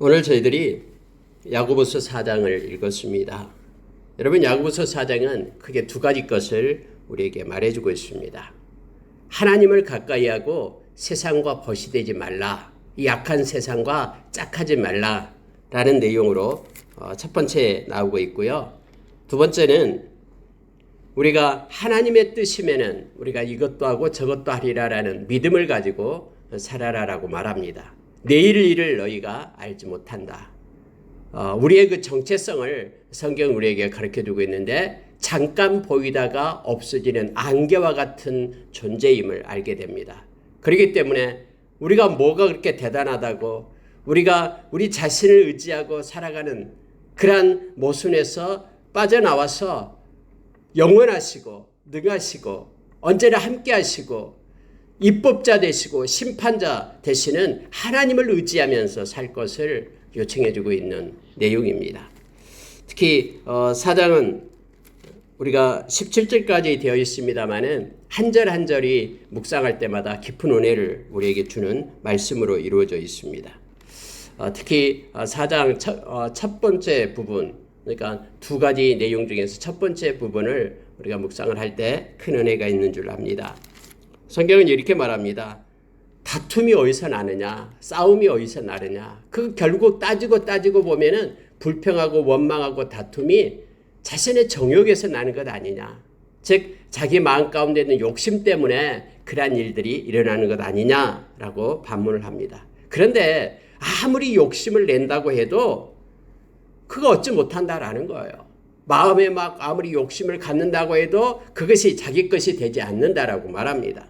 오늘 저희들이 야고보서 4장을 읽었습니다. 여러분, 야고보서 4장은 크게 두 가지 것을 우리에게 말해주고 있습니다. 하나님을 가까이하고 세상과 벗이되지 말라. 이 약한 세상과 짝하지 말라라는 내용으로 첫 번째 나오고 있고요. 두 번째는 우리가 하나님의 뜻이면은 우리가 이것도 하고 저것도 하리라라는 믿음을 가지고 살아라라고 말합니다. 내일 일을 너희가 알지 못한다. 우리의 그 정체성을 성경은 우리에게 가르쳐주고 있는데 잠깐 보이다가 없어지는 안개와 같은 존재임을 알게 됩니다. 그렇기 때문에 우리가 뭐가 그렇게 대단하다고 우리가 우리 자신을 의지하고 살아가는 그러한 모순에서 빠져나와서 영원하시고 능하시고 언제나 함께 하시고 입법자 되시고 심판자 되시는 하나님을 의지하면서 살 것을 요청해주고 있는 내용입니다. 특히 4장은 우리가 17절까지 되어 있습니다마는 한 절 한 절이 묵상할 때마다 깊은 은혜를 우리에게 주는 말씀으로 이루어져 있습니다. 특히 4장 첫 번째 부분, 그러니까 두 가지 내용 중에서 첫 번째 부분을 우리가 묵상을 할 때 큰 은혜가 있는 줄 압니다. 성경은 이렇게 말합니다. 다툼이 어디서 나느냐, 싸움이 어디서 나느냐. 그 결국 따지고 보면은 불평하고 원망하고 다툼이 자신의 정욕에서 나는 것 아니냐. 즉 자기 마음 가운데 있는 욕심 때문에 그러한 일들이 일어나는 것 아니냐라고 반문을 합니다. 그런데 아무리 욕심을 낸다고 해도 그거 얻지 못한다라는 거예요. 마음에 막 아무리 욕심을 갖는다고 해도 그것이 자기 것이 되지 않는다라고 말합니다.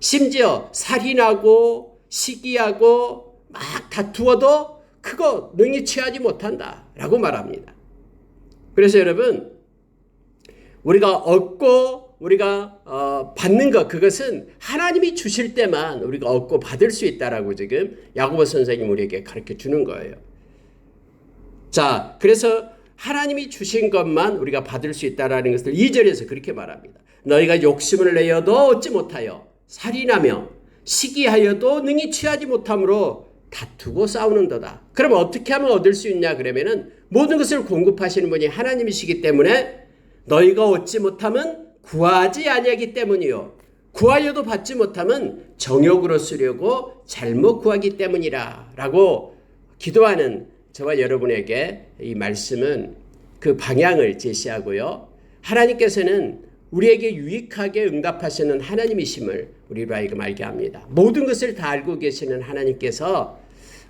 심지어 살인하고 시기하고 막 다투어도 그거 능히 취하지 못한다라고 말합니다. 그래서 여러분, 우리가 얻고 우리가 받는 것, 그것은 하나님이 주실 때만 우리가 얻고 받을 수 있다라고 지금 야고보 선생님 우리에게 가르쳐 주는 거예요. 자, 그래서 하나님이 주신 것만 우리가 받을 수 있다라는 것을 2절에서 그렇게 말합니다. 너희가 욕심을 내어도 얻지 못하여 살인하며 시기하여도 능히 취하지 못함으로 다투고 싸우는도다. 그럼 어떻게 하면 얻을 수 있냐 그러면은 모든 것을 공급하시는 분이 하나님이시기 때문에 너희가 얻지 못하면 구하지 아니하기 때문이요. 구하여도 받지 못하면 정욕으로 쓰려고 잘못 구하기 때문이라 라고 기도하는 저와 여러분에게 이 말씀은 그 방향을 제시하고요. 하나님께서는 우리에게 유익하게 응답하시는 하나님이심을 우리로 하여금 알게 합니다. 모든 것을 다 알고 계시는 하나님께서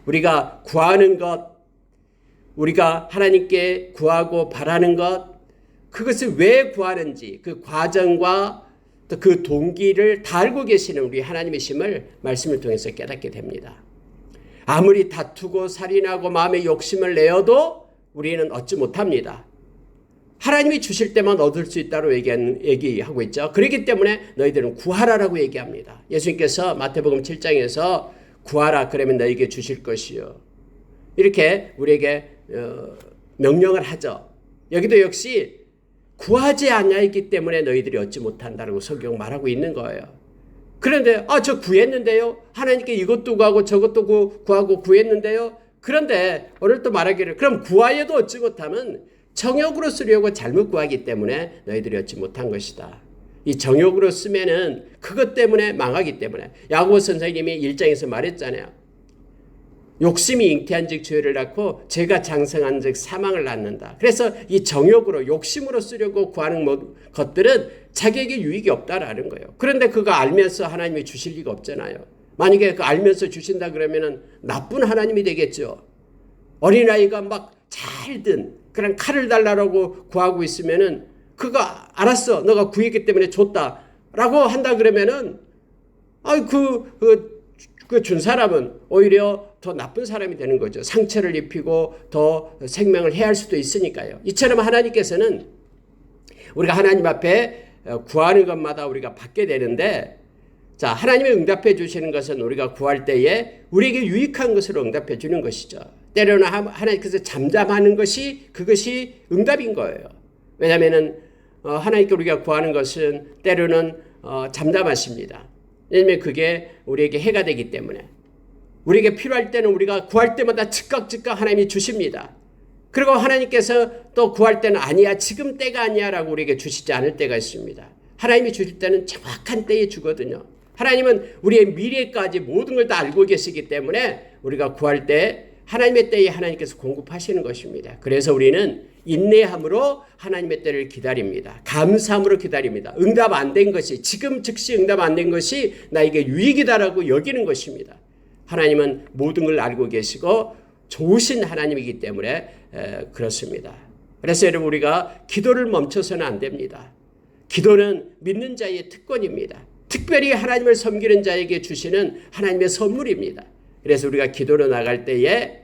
우리가 구하는 것, 우리가 하나님께 구하고 바라는 것, 그것을 왜 구하는지 그 과정과 또 그 동기를 다 알고 계시는 우리 하나님이심을 말씀을 통해서 깨닫게 됩니다. 아무리 다투고 살인하고 마음의 욕심을 내어도 우리는 얻지 못합니다. 하나님이 주실 때만 얻을 수 있다고 얘기하고 있죠. 그렇기 때문에 너희들은 구하라라고 얘기합니다. 예수님께서 마태복음 7장에서 구하라 그러면 너희에게 주실 것이요. 이렇게 우리에게 명령을 하죠. 여기도 역시 구하지 아니하기 때문에 너희들이 얻지 못한다라고 성경 말하고 있는 거예요. 그런데 저 구했는데요. 하나님께 이것도 구하고 저것도 구하고 구했는데요. 그런데 오늘 또 말하기를 그럼 구하여도 얻지 못하면 정욕으로 쓰려고 잘못 구하기 때문에 너희들이 얻지 못한 것이다. 이 정욕으로 쓰면은 그것 때문에 망하기 때문에 야고보 선생님이 1장에서 말했잖아요. 욕심이 잉태한 즉 죄를 낳고 죄가 장성한 즉 사망을 낳는다. 그래서 이 정욕으로 욕심으로 쓰려고 구하는 것들은 자기에게 유익이 없다라는 거예요. 그런데 그거 알면서 하나님이 주실 리가 없잖아요. 만약에 그 알면서 주신다 그러면은 나쁜 하나님이 되겠죠. 어린아이가 막 잘 든 그런 칼을 달라고 구하고 있으면은 그거 알았어. 너가 구했기 때문에 줬다라고 한다 그러면은 그 준 사람은 오히려 더 나쁜 사람이 되는 거죠. 상처를 입히고 더 생명을 해할 수도 있으니까요. 이처럼 하나님께서는 우리가 하나님 앞에 구하는 것마다 우리가 받게 되는데, 자, 하나님이 응답해 주시는 것은 우리가 구할 때에 우리에게 유익한 것으로 응답해 주는 것이죠. 때로는 하나님께서 잠잠하는 것이 그것이 응답인 거예요. 왜냐하면은 하나님께 우리가 구하는 것은 때로는 잠잠하십니다. 왜냐하면 그게 우리에게 해가 되기 때문에. 우리에게 필요할 때는 우리가 구할 때마다 즉각 하나님이 주십니다. 그리고 하나님께서 또 구할 때는 아니야, 지금 때가 아니야 라고 우리에게 주시지 않을 때가 있습니다. 하나님이 주실 때는 정확한 때에 주거든요. 하나님은 우리의 미래까지 모든 걸 다 알고 계시기 때문에 우리가 구할 때 하나님의 때에 하나님께서 공급하시는 것입니다. 그래서 우리는 인내함으로 하나님의 때를 기다립니다. 감사함으로 기다립니다. 응답 안 된 것이, 지금 즉시 응답 안 된 것이 나에게 유익이다라고 여기는 것입니다. 하나님은 모든 걸 알고 계시고 좋으신 하나님이기 때문에 그렇습니다. 그래서 여러분, 우리가 기도를 멈춰서는 안 됩니다. 기도는 믿는 자의 특권입니다. 특별히 하나님을 섬기는 자에게 주시는 하나님의 선물입니다. 그래서 우리가 기도로 나갈 때에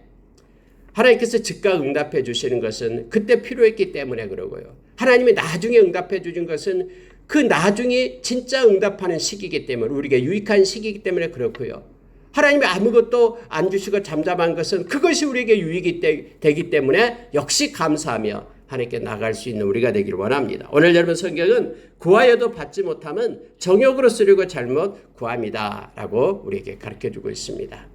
하나님께서 즉각 응답해 주시는 것은 그때 필요했기 때문에 그러고요. 하나님이 나중에 응답해 주신 것은 그 나중에 진짜 응답하는 시기이기 때문에, 우리에게 유익한 시기이기 때문에 그렇고요. 하나님이 아무것도 안 주시고 잠잠한 것은 그것이 우리에게 유익이 되기 때문에 역시 감사하며 하나님께 나갈 수 있는 우리가 되기를 원합니다. 오늘 여러분, 성경은 구하여도 받지 못하면 정욕으로 쓰려고 잘못 구합니다 라고 우리에게 가르쳐주고 있습니다.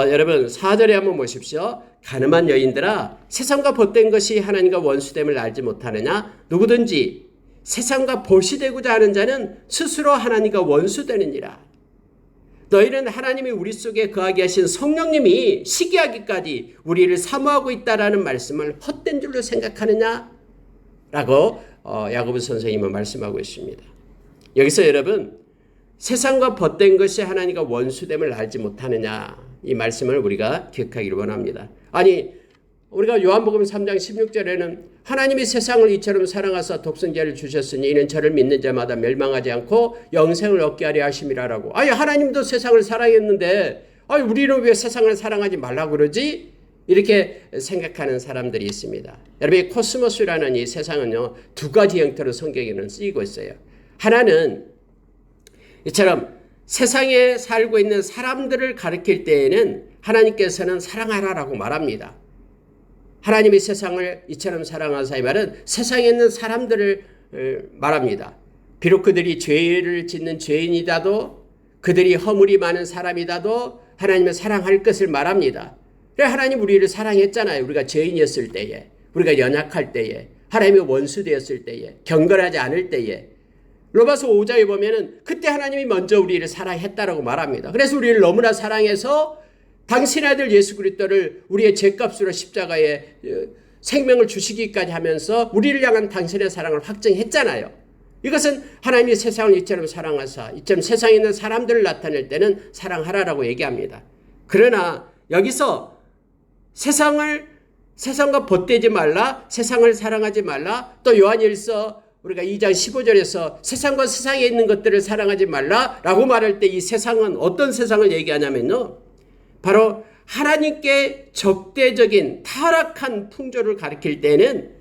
여러분, 4절에 한번 보십시오. 가늠한 여인들아, 세상과 벗된 것이 하나님과 원수됨을 알지 못하느냐? 누구든지 세상과 벗이 되고자 하는 자는 스스로 하나님과 원수되느니라. 너희는 하나님이 우리 속에 거하게 하신 성령님이 시기하기까지 우리를 사모하고 있다라는 말씀을 헛된 줄로 생각하느냐? 라고 야고보 선생님은 말씀하고 있습니다. 여기서 여러분, 세상과 벗된 것이 하나님과 원수됨을 알지 못하느냐, 이 말씀을 우리가 기억하기를 원합니다. 아니, 우리가 요한복음 3장 16절에는 하나님이 세상을 이처럼 사랑하사 독생자를 주셨으니 이는 저를 믿는 자마다 멸망하지 않고 영생을 얻게 하려 하심이라라고. 아니, 하나님도 세상을 사랑했는데 아니, 우리는 왜 세상을 사랑하지 말라고 그러지? 이렇게 생각하는 사람들이 있습니다. 여러분, 이 코스모스라는 이 세상은요, 두 가지 형태로 성경에는 쓰이고 있어요. 하나는 이처럼 세상에 살고 있는 사람들을 가리킬 때에는 하나님께서는 사랑하라라고 말합니다. 하나님이 세상을 이처럼 사랑하사, 이 말은 세상에 있는 사람들을 말합니다. 비록 그들이 죄를 짓는 죄인이다도, 그들이 허물이 많은 사람이다도 하나님은 사랑할 것을 말합니다. 그래, 하나님 우리를 사랑했잖아요. 우리가 죄인이었을 때에, 우리가 연약할 때에, 하나님의 원수되었을 때에, 경건하지 않을 때에. 로마서 5장에 보면은 그때 하나님이 먼저 우리를 사랑했다라고 말합니다. 그래서 우리를 너무나 사랑해서 당신의 아들 예수 그리스도를 우리의 죄값으로 십자가에 생명을 주시기까지 하면서 우리를 향한 당신의 사랑을 확증했잖아요. 이것은 하나님이 세상을 이처럼 사랑하사 이처럼 세상에 있는 사람들을 나타낼 때는 사랑하라라고 얘기합니다. 그러나 여기서 세상과 벗되지 말라, 세상을 사랑하지 말라, 또 요한일서 우리가 2장 15절에서 세상과 세상에 있는 것들을 사랑하지 말라라고 말할 때 이 세상은 어떤 세상을 얘기하냐면요, 바로 하나님께 적대적인 타락한 풍조를 가리킬 때는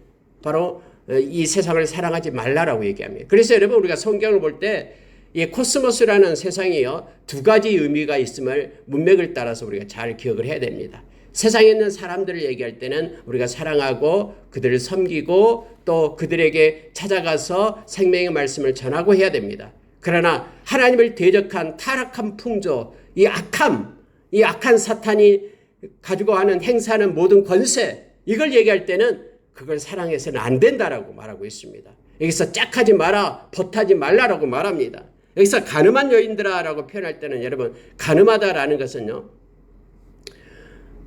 바로 이 세상을 사랑하지 말라라고 얘기합니다. 그래서 여러분, 우리가 성경을 볼 때 이 코스모스라는 세상이요, 두 가지 의미가 있음을 문맥을 따라서 우리가 잘 기억을 해야 됩니다. 세상에 있는 사람들을 얘기할 때는 우리가 사랑하고 그들을 섬기고 또 그들에게 찾아가서 생명의 말씀을 전하고 해야 됩니다. 그러나 하나님을 대적한 타락한 풍조, 이 악한 사탄이 가지고 하는 행사하는 모든 권세, 이걸 얘기할 때는 그걸 사랑해서는 안 된다라고 말하고 있습니다. 여기서 짝하지 마라, 벗하지 말라라고 말합니다. 여기서 가늠한 여인들아라고 표현할 때는 여러분, 가늠하다라는 것은요,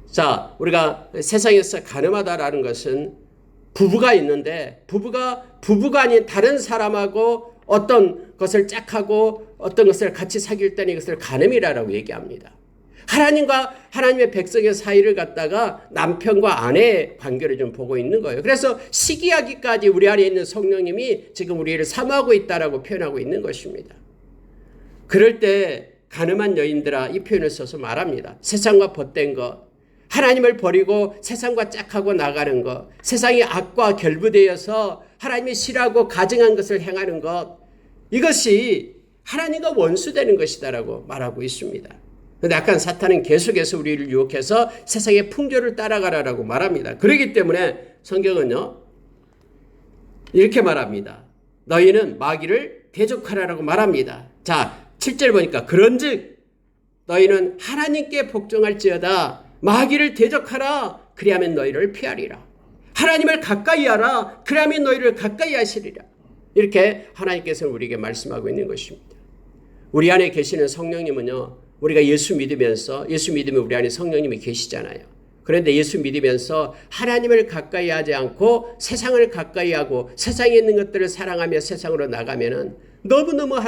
자, 우리가 세상에서 가늠하다라는 것은 부부가 있는데 부부가 아닌 다른 사람하고 어떤 것을 짝하고 어떤 것을 같이 사귈 때는 이것을 가늠이라고 얘기합니다. 하나님과 하나님의 백성의 사이를 갖다가 남편과 아내의 관계를 좀 보고 있는 거예요. 그래서 시기하기까지 우리 안에 있는 성령님이 지금 우리를 사모하고 있다라고 표현하고 있는 것입니다. 그럴 때 가늠한 여인들아, 이 표현을 써서 말합니다. 세상과 벗된 것, 하나님을 버리고 세상과 짝하고 나가는 것, 세상의 악과 결부되어서 하나님이 싫어하고 가증한 것을 행하는 것, 이것이 하나님과 원수되는 것이다라고 말하고 있습니다. 그런데 약간 사탄은 계속해서 우리를 유혹해서 세상의 풍조를 따라가라라고 말합니다. 그렇기 때문에 성경은요, 이렇게 말합니다. 너희는 마귀를 대적하라라고 말합니다. 자, 7절 보니까 그런즉 너희는 하나님께 복종할지어다. 마귀를 대적하라. 그리하면 너희를 피하리라. 하나님을 가까이 하라. 그리하면 너희를 가까이 하시리라. 이렇게 하나님께서 우리에게 말씀하고 있는 것입니다. 우리 안에 계시는 성령님은요, 우리가 예수 믿으면 우리 안에 성령님이 계시잖아요. 그런데 예수 믿으면서 하나님을 가까이 하지 않고 세상을 가까이 하고 세상에 있는 것들을 사랑하며 세상으로 나가면은 너무너무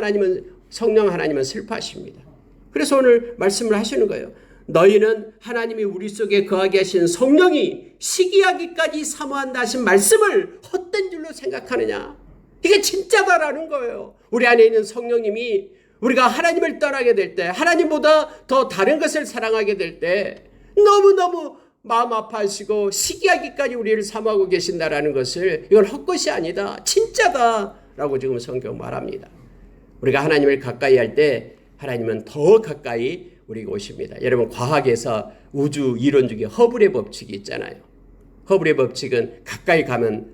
성령 하나님은 슬퍼하십니다. 그래서 오늘 말씀을 하시는 거예요. 너희는 하나님이 우리 속에 거하게 하신 성령이 시기하기까지 사모한다 하신 말씀을 헛된 줄로 생각하느냐. 이게 진짜다라는 거예요. 우리 안에 있는 성령님이 우리가 하나님을 떠나게 될 때, 하나님보다 더 다른 것을 사랑하게 될 때 너무너무 마음 아파하시고 시기하기까지 우리를 사모하고 계신다라는 것을, 이건 헛것이 아니다, 진짜다라고 지금 성경 말합니다. 우리가 하나님을 가까이 할 때 하나님은 더 가까이 우리가 오십니다. 여러분, 과학에서 우주 이론 중에 허블의 법칙이 있잖아요. 허블의 법칙은 가까이 가면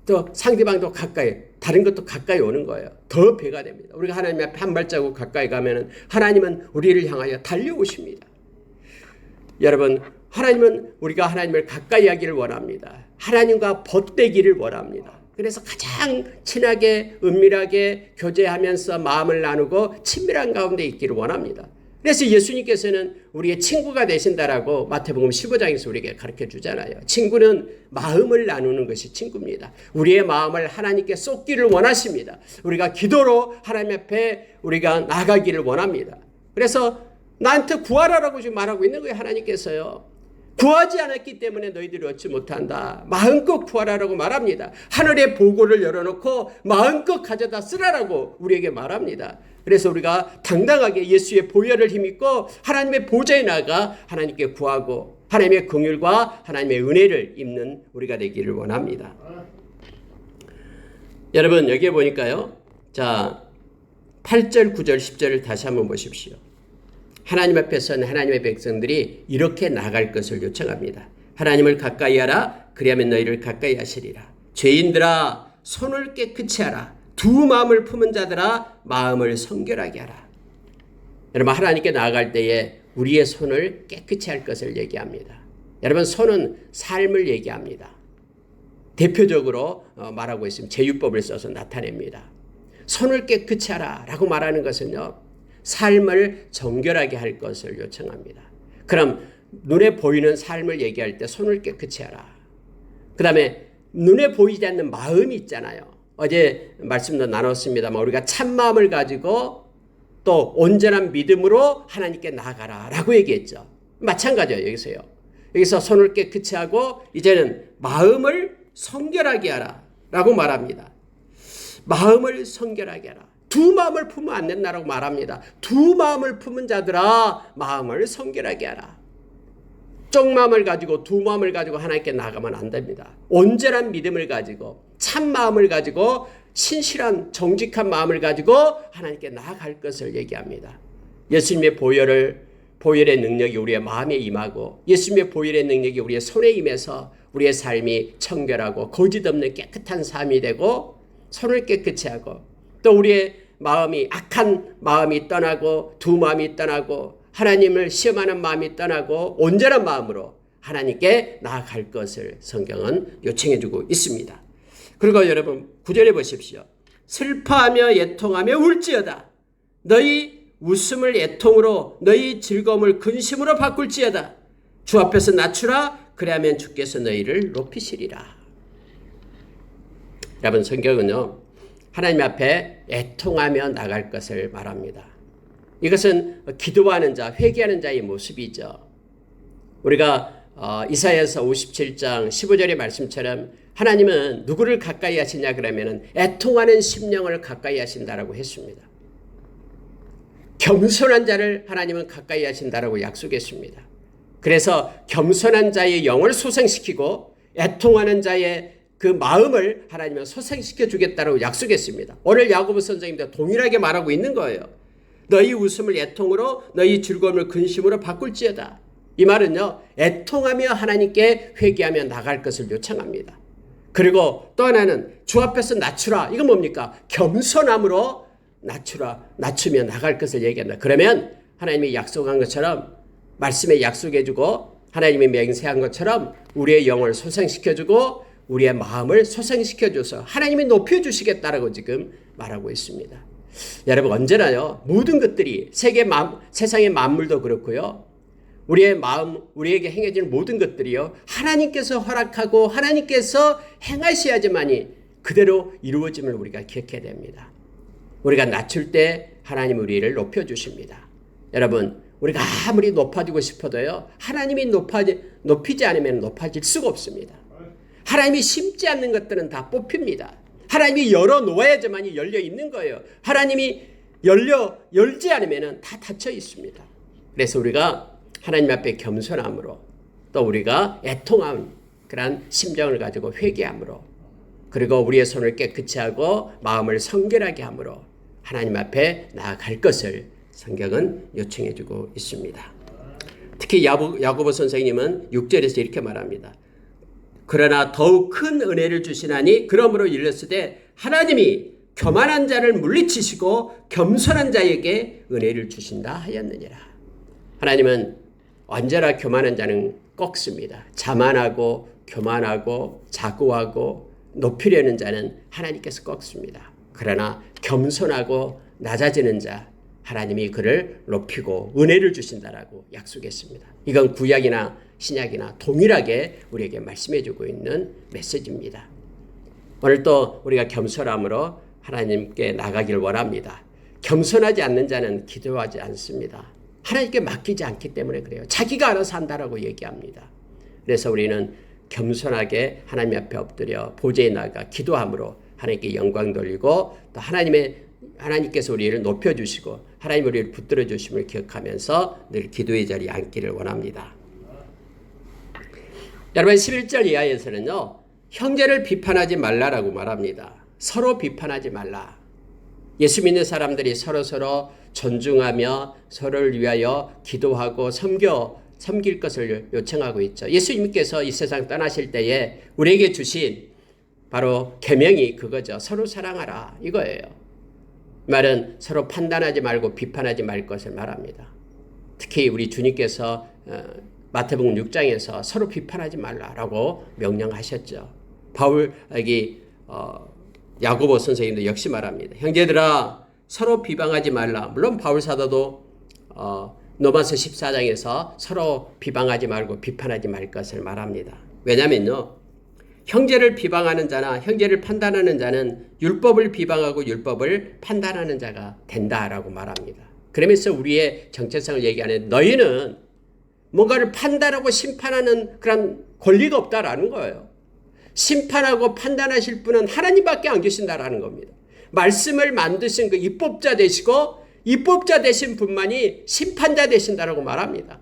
또 상대방도 가까이, 다른 것도 가까이 오는 거예요. 더 배가 됩니다. 우리가 하나님 앞에 한 발자국 가까이 가면 하나님은 우리를 향하여 달려오십니다. 여러분, 하나님은 우리가 하나님을 가까이 하기를 원합니다. 하나님과 벗되기를 원합니다. 그래서 가장 친하게 은밀하게 교제하면서 마음을 나누고 친밀한 가운데 있기를 원합니다. 그래서 예수님께서는 우리의 친구가 되신다라고 마태복음 15장에서 우리에게 가르쳐 주잖아요. 친구는 마음을 나누는 것이 친구입니다. 우리의 마음을 하나님께 쏟기를 원하십니다. 우리가 기도로 하나님 앞에 우리가 나가기를 원합니다. 그래서 나한테 구하라라고 지금 말하고 있는 거예요. 하나님께서요. 구하지 않았기 때문에 너희들이 얻지 못한다. 마음껏 구하라라고 말합니다. 하늘의 보고를 열어놓고 마음껏 가져다 쓰라라고 우리에게 말합니다. 그래서 우리가 당당하게 예수의 보혈을 힘입고 하나님의 보좌에 나가 하나님께 구하고 하나님의 긍휼과 하나님의 은혜를 입는 우리가 되기를 원합니다. 여러분, 여기에 보니까요. 자, 8절, 9절, 10절을 다시 한번 보십시오. 하나님 앞에서는 하나님의 백성들이 이렇게 나갈 것을 요청합니다. 하나님을 가까이 하라. 그리하면 너희를 가까이 하시리라. 죄인들아, 손을 깨끗이 하라. 두 마음을 품은 자들아, 마음을 성결하게 하라. 여러분, 하나님께 나아갈 때에 우리의 손을 깨끗이 할 것을 얘기합니다. 여러분, 손은 삶을 얘기합니다. 대표적으로 말하고 있으면 제유법을 써서 나타냅니다. 손을 깨끗이 하라 라고 말하는 것은요, 삶을 정결하게 할 것을 요청합니다. 그럼 눈에 보이는 삶을 얘기할 때 손을 깨끗이 하라. 그 다음에 눈에 보이지 않는 마음이 있잖아요. 어제 말씀도 나눴습니다만 우리가 참마음을 가지고 또 온전한 믿음으로 하나님께 나아가라 라고 얘기했죠. 마찬가지예요. 여기서요. 여기서 손을 깨끗이 하고 이제는 마음을 성결하게 하라 라고 말합니다. 마음을 성결하게 하라. 두 마음을 품으면 안 된다라고 말합니다. 두 마음을 품은 자들아, 마음을 성결하게 하라. 쪽마음을 가지고 두 마음을 가지고 하나님께 나가면 안 됩니다. 온전한 믿음을 가지고 참 마음을 가지고 신실한 정직한 마음을 가지고 하나님께 나아갈 것을 얘기합니다. 예수님의 보혈의 능력이 우리의 마음에 임하고 예수님의 보혈의 능력이 우리의 손에 임해서 우리의 삶이 청결하고 거짓 없는 깨끗한 삶이 되고 손을 깨끗이 하고 또 우리의 마음이 악한 마음이 떠나고 두 마음이 떠나고 하나님을 시험하는 마음이 떠나고 온전한 마음으로 하나님께 나아갈 것을 성경은 요청해 주고 있습니다. 그리고 여러분 9절에 보십시오. 슬퍼하며 애통하며 울지어다. 너희 웃음을 애통으로 너희 즐거움을 근심으로 바꿀지어다. 주 앞에서 낮추라. 그래야면 주께서 너희를 높이시리라. 여러분, 성경은요, 하나님 앞에 애통하며 나갈 것을 말합니다. 이것은 기도하는 자, 회개하는 자의 모습이죠. 우리가 이사야서 57장 15절의 말씀처럼 하나님은 누구를 가까이 하시냐 그러면 애통하는 심령을 가까이 하신다라고 했습니다. 겸손한 자를 하나님은 가까이 하신다라고 약속했습니다. 그래서 겸손한 자의 영을 소생시키고 애통하는 자의 그 마음을 하나님은 소생시켜 주겠다고 약속했습니다. 오늘 야고보 선생님도 동일하게 말하고 있는 거예요. 너희 웃음을 애통으로 너희 즐거움을 근심으로 바꿀지어다. 이 말은요, 애통하며 하나님께 회개하며 나갈 것을 요청합니다. 그리고 또 하나는 주 앞에서 낮추라. 이건 뭡니까? 겸손함으로 낮추라. 낮추며 나갈 것을 얘기한다. 그러면 하나님이 약속한 것처럼 말씀에 약속해주고 하나님이 맹세한 것처럼 우리의 영을 소생시켜주고 우리의 마음을 소생시켜줘서 하나님이 높여주시겠다라고 지금 말하고 있습니다. 여러분 언제나요 모든 것들이 세상의 만물도 그렇고요. 우리의 마음, 우리에게 행해지는 모든 것들이요. 하나님께서 허락하고 하나님께서 행하셔야지만이 그대로 이루어짐을 우리가 기억해야 됩니다. 우리가 낮출 때 하나님 우리를 높여주십니다. 여러분 우리가 아무리 높아지고 싶어도요. 하나님이 높이지 않으면 높아질 수가 없습니다. 하나님이 심지 않는 것들은 다 뽑힙니다. 하나님이 열어놓아야지만이 열려 있는 거예요. 하나님이 열지 않으면 다 닫혀 있습니다. 그래서 우리가 하나님 앞에 겸손함으로 또 우리가 애통한 그런 심정을 가지고 회개함으로 그리고 우리의 손을 깨끗이 하고 마음을 성결하게 함으로 하나님 앞에 나아갈 것을 성경은 요청해 주고 있습니다. 특히 야고보 선생님은 6절에서 이렇게 말합니다. 그러나 더욱 큰 은혜를 주시나니 그러므로 일렀으되 하나님이 교만한 자를 물리치시고 겸손한 자에게 은혜를 주신다 하였느니라. 하나님은 언제나 교만한 자는 꺾습니다. 자만하고 교만하고 자고하고 높이려는 자는 하나님께서 꺾습니다. 그러나 겸손하고 낮아지는 자 하나님이 그를 높이고 은혜를 주신다라고 약속했습니다. 이건 구약이나 신약이나 동일하게 우리에게 말씀해 주고 있는 메시지입니다. 오늘 또 우리가 겸손함으로 하나님께 나가기를 원합니다. 겸손하지 않는 자는 기도하지 않습니다. 하나님께 맡기지 않기 때문에 그래요. 자기가 알아서 한다라고 얘기합니다. 그래서 우리는 겸손하게 하나님 앞에 엎드려 보좌에 나가 기도함으로 하나님께 영광 돌리고 또 하나님께서 우리를 높여주시고 하나님 우리를 붙들어 주심을 기억하면서 늘 기도의 자리에 앉기를 원합니다. 여러분 11절 이하에서는요. 형제를 비판하지 말라라고 말합니다. 서로 비판하지 말라. 예수 믿는 사람들이 서로 존중하며 서로를 위하여 기도하고 섬길 것을 요청하고 있죠. 예수님께서 이 세상 떠나실 때에 우리에게 주신 바로 계명이 그거죠. 서로 사랑하라 이거예요. 말은 서로 판단하지 말고 비판하지 말 것을 말합니다. 특히 우리 주님께서 마태복음 6장에서 서로 비판하지 말라라고 명령하셨죠. 바울에게 야고보 선생님도 역시 말합니다. 형제들아 서로 비방하지 말라. 물론 바울 사도도 로마서 14장에서 서로 비방하지 말고 비판하지 말 것을 말합니다. 왜냐면요. 형제를 비방하는 자나 형제를 판단하는 자는 율법을 비방하고 율법을 판단하는 자가 된다라고 말합니다. 그러면서 우리의 정체성을 얘기하는 너희는 뭔가를 판단하고 심판하는 그런 권리가 없다라는 거예요. 심판하고 판단하실 분은 하나님밖에 안 계신다라는 겁니다. 말씀을 만드신 그 입법자 되시고 입법자 되신 분만이 심판자 되신다라고 말합니다.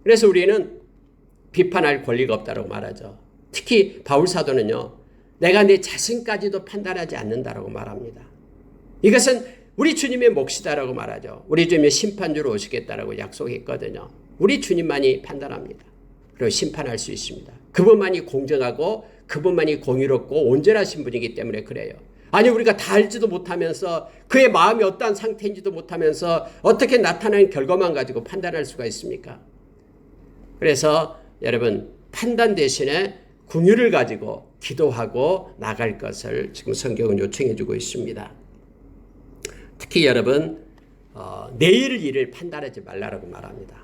그래서 우리는 비판할 권리가 없다라고 말하죠. 특히 바울 사도는요. 내가 내 자신까지도 판단하지 않는다라고 말합니다. 이것은 우리 주님의 몫이다라고 말하죠. 우리 주님의 심판주로 오시겠다라고 약속했거든요. 우리 주님만이 판단합니다. 그리고 심판할 수 있습니다. 그분만이 공정하고 그분만이 공의롭고 온전하신 분이기 때문에 그래요. 아니 우리가 다 알지도 못하면서 그의 마음이 어떠한 상태인지도 못하면서 어떻게 나타나는 결과만 가지고 판단할 수가 있습니까? 그래서 여러분 판단 대신에 긍휼을 가지고 기도하고 나갈 것을 지금 성경은 요청해 주고 있습니다. 특히 여러분 내일 일을 판단하지 말라라고 말합니다.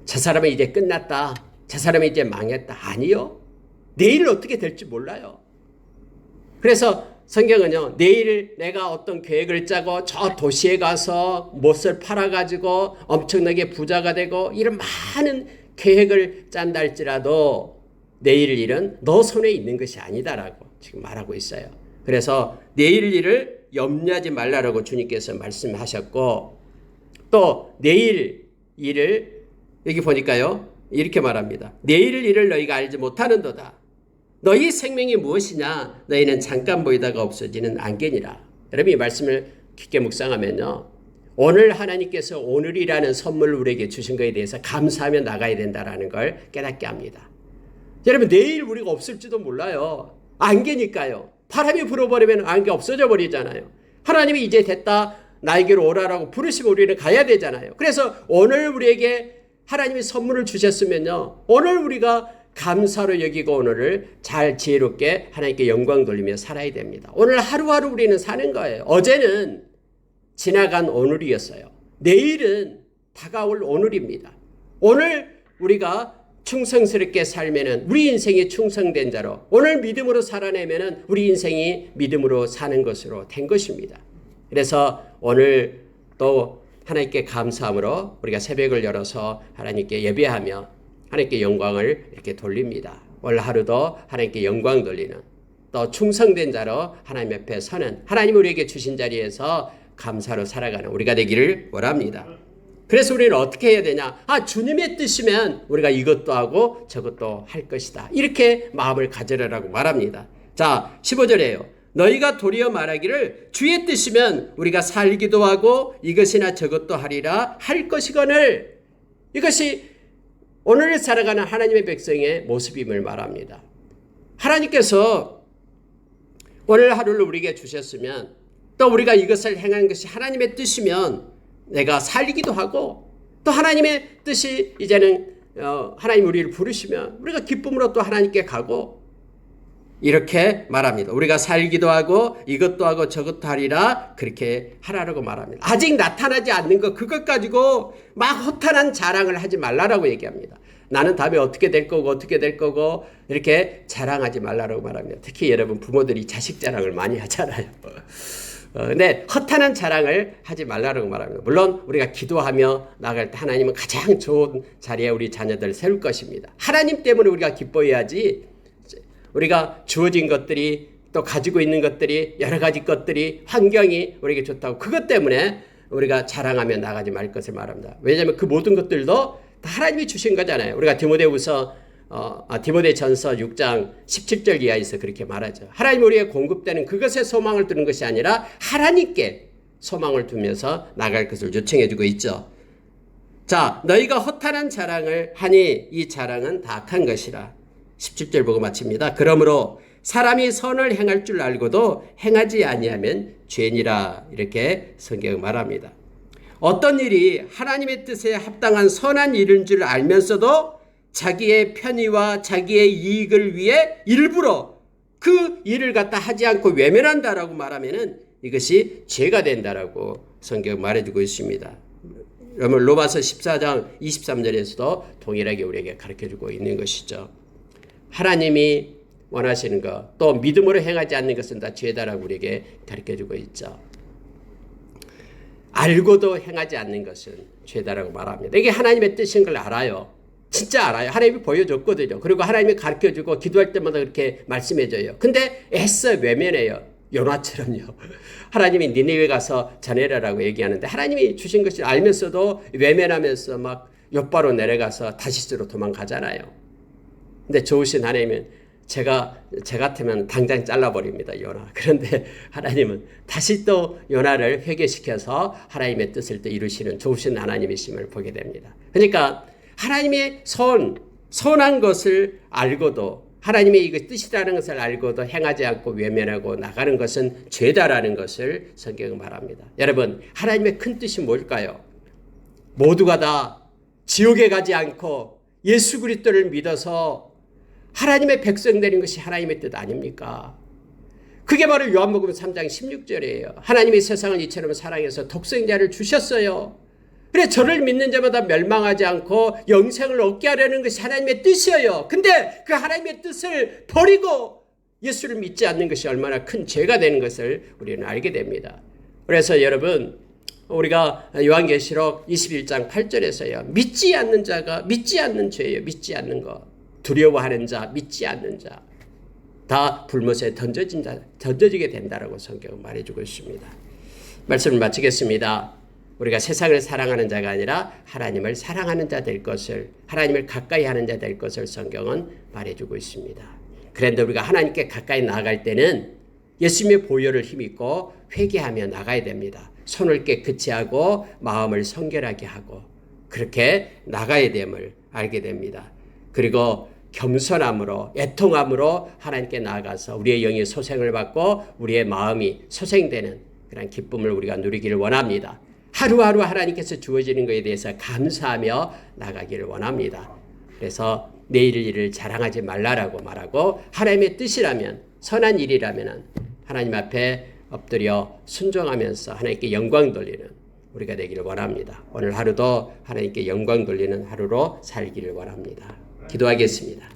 저 사람은 이제 끝났다. 저 사람은 이제 망했다. 아니요. 내일 어떻게 될지 몰라요. 그래서 성경은요. 내일 내가 어떤 계획을 짜고 저 도시에 가서 못을 팔아가지고 엄청나게 부자가 되고 이런 많은 계획을 짠다 할지라도 내일 일은 너 손에 있는 것이 아니다라고 지금 말하고 있어요. 그래서 내일 일을 염려하지 말라라고 주님께서 말씀하셨고 또 내일 일을 여기 보니까요. 이렇게 말합니다. 내일 일을 너희가 알지 못하는도다. 너희 생명이 무엇이냐? 너희는 잠깐 보이다가 없어지는 안개니라. 여러분 이 말씀을 깊게 묵상하면요. 오늘 하나님께서 오늘이라는 선물을 우리에게 주신 것에 대해서 감사하며 나가야 된다는 걸 깨닫게 합니다. 여러분 내일 우리가 없을지도 몰라요. 안개니까요. 바람이 불어버리면 안개 없어져 버리잖아요. 하나님이 이제 됐다. 나에게로 오라라고 부르시면 우리는 가야 되잖아요. 그래서 오늘 우리에게 하나님이 선물을 주셨으면요, 오늘 우리가 감사로 여기고 오늘을 잘 지혜롭게 하나님께 영광 돌리며 살아야 됩니다. 오늘 하루하루 우리는 사는 거예요. 어제는 지나간 오늘이었어요. 내일은 다가올 오늘입니다. 오늘 우리가 충성스럽게 살면은 우리 인생이 충성된 자로, 오늘 믿음으로 살아내면은 우리 인생이 믿음으로 사는 것으로 된 것입니다. 그래서 오늘 또 하나님께 감사함으로 우리가 새벽을 열어서 하나님께 예배하며 하나님께 영광을 이렇게 돌립니다. 오늘 하루도 하나님께 영광 돌리는, 또 충성된 자로 하나님 앞에 서는, 하나님 우리에게 주신 자리에서 감사로 살아가는 우리가 되기를 원합니다. 그래서 우리는 어떻게 해야 되냐? 주님의 뜻이면 우리가 이것도 하고 저것도 할 것이다. 이렇게 마음을 가지라고 말합니다. 자, 15절이에요. 너희가 도리어 말하기를 주의 뜻이면 우리가 살기도 하고 이것이나 저것도 하리라 할 것이거늘. 이것이 오늘 살아가는 하나님의 백성의 모습임을 말합니다. 하나님께서 오늘 하루를 우리에게 주셨으면, 또 우리가 이것을 행하는 것이 하나님의 뜻이면 내가 살기도 하고, 또 하나님의 뜻이 이제는 하나님 우리를 부르시면 우리가 기쁨으로 또 하나님께 가고, 이렇게 말합니다. 우리가 살기도 하고 이것도 하고 저것도 하리라 그렇게 하라고 말합니다. 아직 나타나지 않는 것, 그것 가지고 막 허탄한 자랑을 하지 말라라고 얘기합니다. 나는 다음에 어떻게 될 거고 어떻게 될 거고 이렇게 자랑하지 말라라고 말합니다. 특히 여러분 부모들이 자식 자랑을 많이 하잖아요. 근데 허탄한 자랑을 하지 말라라고 말합니다. 물론 우리가 기도하며 나갈 때 하나님은 가장 좋은 자리에 우리 자녀들을 세울 것입니다. 하나님 때문에 우리가 기뻐해야지, 우리가 주어진 것들이, 또 가지고 있는 것들이, 여러 가지 것들이, 환경이 우리에게 좋다고 그것 때문에 우리가 자랑하며 나가지 말 것을 말합니다. 왜냐하면 그 모든 것들도 다 하나님이 주신 거잖아요. 우리가 디모데전서 6장 17절 이하에서 그렇게 말하죠. 하나님 우리에게 공급되는 그것에 소망을 두는 것이 아니라 하나님께 소망을 두면서 나갈 것을 요청해 주고 있죠. 자, 너희가 허탄한 자랑을 하니 이 자랑은 다 악한 것이라. 17절 보고 마칩니다. 그러므로 사람이 선을 행할 줄 알고도 행하지 아니하면 죄니라. 이렇게 성경은 말합니다. 어떤 일이 하나님의 뜻에 합당한 선한 일인 줄 알면서도 자기의 편의와 자기의 이익을 위해 일부러 그 일을 갖다 하지 않고 외면한다라고 말하면은 이것이 죄가 된다라고 성경은 말해주고 있습니다. 여러분 로마서 14장 23절에서도 동일하게 우리에게 가르쳐주고 있는 것이죠. 하나님이 원하시는 것, 또 믿음으로 행하지 않는 것은 다 죄다라고 우리에게 가르쳐주고 있죠. 알고도 행하지 않는 것은 죄다라고 말합니다. 이게 하나님의 뜻인 걸 알아요. 진짜 알아요. 하나님이 보여줬거든요. 그리고 하나님이 가르쳐주고 기도할 때마다 그렇게 말씀해줘요. 근데 애써 외면해요. 요나처럼요. 하나님이 니네웨 가서 전해라라고 얘기하는데 하나님이 주신 것을 알면서도 외면하면서 막 욥바로 내려가서 다시스로 도망가잖아요. 근데 좋으신 하나님은 제 같으면 당장 잘라버립니다, 요나. 그런데 하나님은 다시 또 요나를 회개시켜서 하나님의 뜻을 또 이루시는 좋으신 하나님이심을 보게 됩니다. 그러니까 하나님의 선한 것을 알고도, 하나님의 이거 뜻이라는 것을 알고도 행하지 않고 외면하고 나가는 것은 죄다라는 것을 성경은 말합니다. 여러분, 하나님의 큰 뜻이 뭘까요? 모두가 다 지옥에 가지 않고 예수 그리스도를 믿어서 하나님의 백성 되는 것이 하나님의 뜻 아닙니까? 그게 바로 요한복음 3장 16절이에요. 하나님이 세상을 이처럼 사랑해서 독생자를 주셨어요. 그래 저를 믿는 자마다 멸망하지 않고 영생을 얻게 하려는 것이 하나님의 뜻이에요. 근데 그 하나님의 뜻을 버리고 예수를 믿지 않는 것이 얼마나 큰 죄가 되는 것을 우리는 알게 됩니다. 그래서 여러분, 우리가 요한계시록 21장 8절에서요. 믿지 않는 자가 믿지 않는 죄예요. 믿지 않는 것. 두려워하는 자, 믿지 않는 자, 다 불못에 던져지게 된다라고 성경은 말해주고 있습니다. 말씀을 마치겠습니다. 우리가 세상을 사랑하는 자가 아니라 하나님을 사랑하는 자 될 것을, 하나님을 가까이 하는 자 될 것을 성경은 말해주고 있습니다. 그런데 우리가 하나님께 가까이 나아갈 때는 예수님의 보혈을 힘입고 회개하며 나가야 됩니다. 손을 깨끗이 하고 마음을 성결하게 하고 그렇게 나가야 됨을 알게 됩니다. 그리고 겸손함으로 애통함으로 하나님께 나아가서 우리의 영이 소생을 받고 우리의 마음이 소생되는 그런 기쁨을 우리가 누리기를 원합니다. 하루하루 하나님께서 주어지는 것에 대해서 감사하며 나가기를 원합니다. 그래서 내일 일을 자랑하지 말라라고 말하고 하나님의 뜻이라면 선한 일이라면 하나님 앞에 엎드려 순종하면서 하나님께 영광 돌리는 우리가 되기를 원합니다. 오늘 하루도 하나님께 영광 돌리는 하루로 살기를 원합니다. 기도하겠습니다.